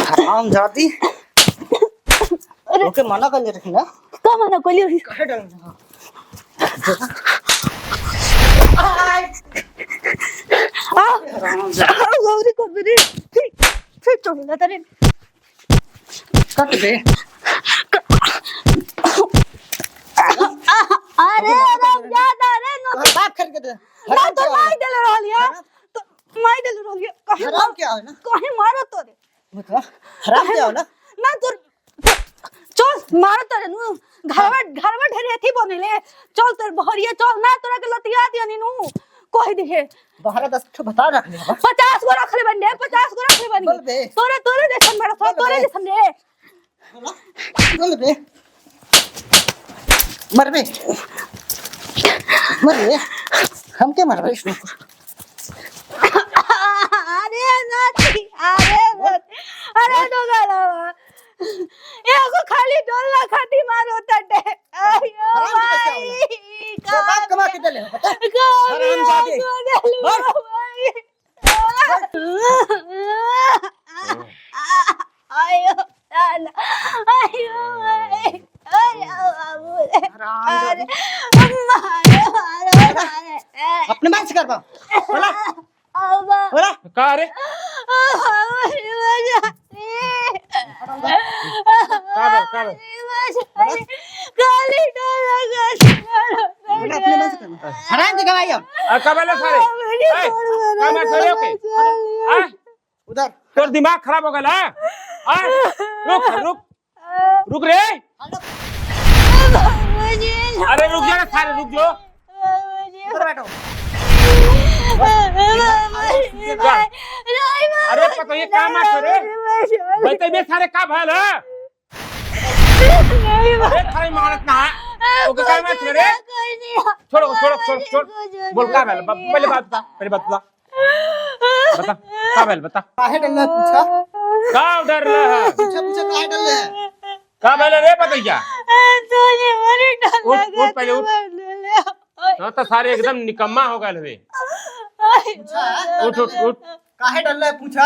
हराम जाती ओके मना कर ले रही ना का मना कोली कहे डाल गौरी को मेरी फिर चोला तेरे कट दे अरे ज्यादा रे नो बात करके दे ना तो माई देले रहलिया तो माई देले रहलिया कहे हराम क्या है ना कहे मारो तो रे बता हराम क्या हो ना ना तो चल मारो तो रे नु घरवा ढेरे थी बनेले चल तोर बहरिया चल ना तोरा के लतिया दिया नी नु कह दे 12-10 ठो बता रख ले 50 गो रख ले बंदे 50 गो रख ले बोल बंदे बे तोरे जैसन बड़ा तोरे जैसन रे बोल बे मर बे हम क्या मर रहे इसमें अरे तो गाला एगो खाली डोला खाती मारो तटे अयो भाई बाप कमा के दले पता हराम जादे आयो लाला आयो अरे अपने मन से कर पा बोला बोला का रे अपने मन से कर हराम जगह भाई हम कबले सारे का मैं सारे ओके उधर तोर दिमाग खराब हो गया रुक रुक रे अरे रुक जा सारे रुक जो उधर बैठो अरे पता ये काम है रे बैठे में सारे का भल है अरे खाली मारत ना ओके काम है रे छोड़ बोल का भल पहले बात बता का भल बता काहे डरना पूछा का डर रहा है पूछा काहे डर रहा का भल रे पता क्या तूने मरे डाला उठ पहले उठ ना तो सारे एकदम निकम्मा हो गए वे उठ काहे डर रहा है पूछा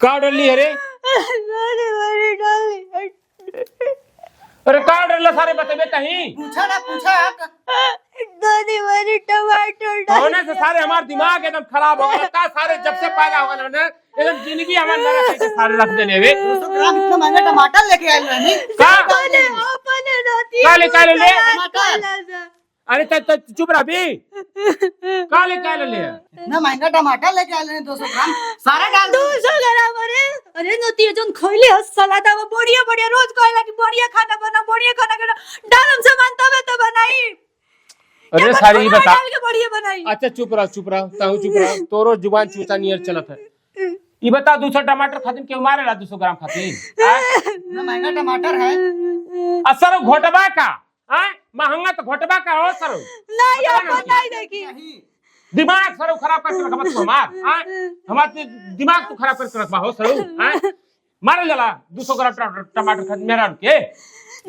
का डरली अरे अरे का डरला सारे बतेबे कहीं पूछा ना पूछा टमाटर होने से सारे हमारा दिमाग एकदम खराब हो गया का सारे जब से पैदा हो गए ना एकदम जिंदगी हमारे नरक के सारे रख देने वे 200 ग्राम इतना महंगा टमाटर लेके आए रहनी का अपने रोटी काले ले टमाटर अरे चुप रह बी काले ले इतना महंगा टमाटर लेके आए रहनी 200 ग्राम सारा डाल 200 ग्राम अरे नती जोन खइले हस सलादा वो बढ़िया रोज कहला कि बढ़िया खाना डालम सामान तबे तो बनाई अरे सारी ही बता डाल के बढ़िया बनाई अच्छा चुप रह ताऊ चुप रह तोरो जुबान चूता नियर चलत है ये बता 200 टमाटर खातिर क्यों मारेला 200 ग्राम खातिर इतना महंगा टमाटर है असर घोटबा का महंगा तो घोटबा का हो सर नहीं अपन नहीं देखी दिमाग सर खराब करके रखबा तू हमार दिमाग तू खराब करके रखबा हो सर मारे जला 200 ग्राम टमाटर खातिर मेरा के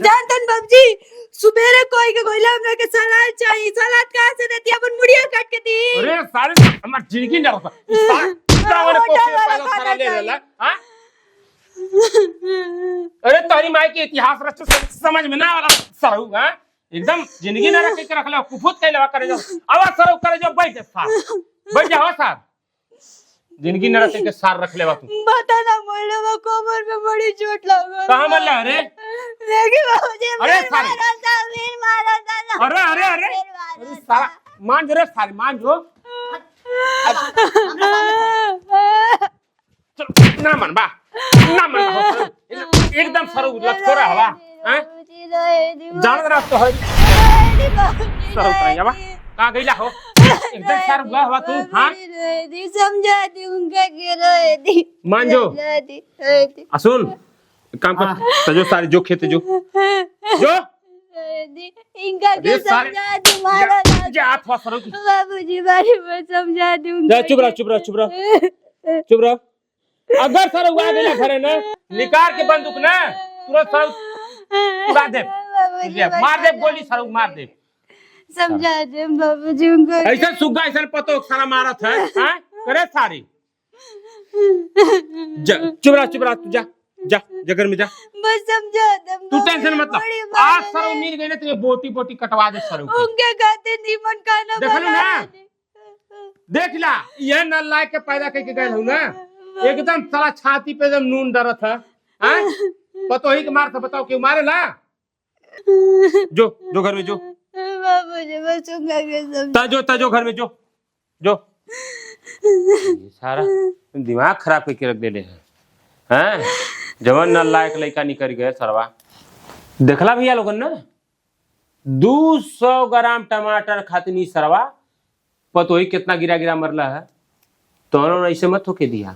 जानतन बाबूजी सुबेरे कोई के गोइला हमरा के सलाद चाहिए सलाद कहां से देती अपन मुड़िया काट के दी अरे सारे हमार जिंदगी ना रखा वाले पोसे पैसा सारा ले लेला हां अरे तारी माई के इतिहास रच समझ में ना वाला सरऊ हां एकदम जिंदगी ना रख के रखला कुफुत कैलवा करे जाओ आवाज सरऊ करे जाओ बैठ जा हो सर जिंदगी न रख के सार रख लेवा तू बता ना मोड़वा कमर में बड़ी चोट लगा कहां मरला अरे देखी बाबूजी अरे मारा था अरे सारा मान जो रे सारे मान जो चलो ना मन हो एकदम सरऊ लटकोरा हवा हैं जान रहा तो है सरऊ कहियावा कहां गइला हो एकदम सर हुआ हुआ तू हां समझा दूंगा के रोए दी मान जो असुन काम कर तजो सारे जो खेते जो इनका के समझा दूं मारा जा हाथ सरो बाबूजी बारे में समझा दूंगा चुप रह अगर सर हुआ गेला घरे ना निकाल के बंदूक ना तुरंत सर उड़ा दे मार दे गोली सर मार दे समझा दे बाबूजी उनको ऐसा सुग्गा ऐसा पतो सारा मारत है हैं करे सारी चुप रहा तू जा जा जा घर में जा। बस समझा दम तू टेंशन मत ले, आज सर मिल गई ना तो ये बोटी बोटी कटवा दे सर। उनके खाते नीमन खाना देखल ना? बना दे। देख ला ये न लाए के पैदा करके गए हूँ ना, एकदम साला छाती पे एकदम नून डरा था। पतो ही के मार था, बताओ क्यों मारे ला? जो जो घर में जो मुझे बस उनका के समझा। ताजो घर में जो ये सारा दिमाग खराब करके रख दे हैं। जवन न लायक लड़का निकल गए सरवा। देखला भैया लोगन ना 200 ग्राम टमाटर खातिनी सरवा पतो ही कितना गिरा मरला है। तोहन ऐसे मत होके दिया,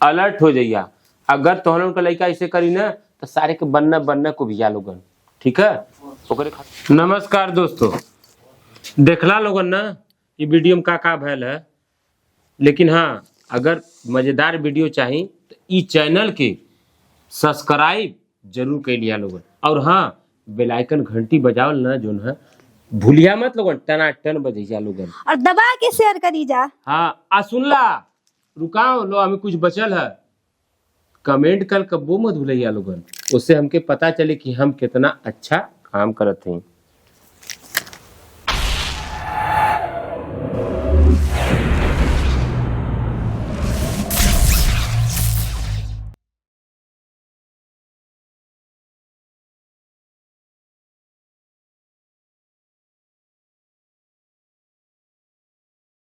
अलर्ट हो जाइया। अगर तोहन का लड़का ऐसे करी ना तो सारे के बनना को भैया लोगन, ठीक है? नमस्कार दोस्तों, देखला लोगन ना ये वीडियो में का भैल है। लेकिन हाँ, अगर मजेदार वीडियो चाहिए तो ई चैनल के सब्सक्राइब जरूर कर लिया लोगन। और हाँ, बेल आइकन घंटी बजावल ना जोन है भूलिया मत लोगन, टनाटन बजैया लोगन। और दबा के शेयर करी जा। हाँ आ सुनला, रुकाओ लो, हमें कुछ बचल है। कमेंट कल कब्बो मत भूलिया लोगन, उससे हमके पता चले कि हम कितना अच्छा काम करते हैं।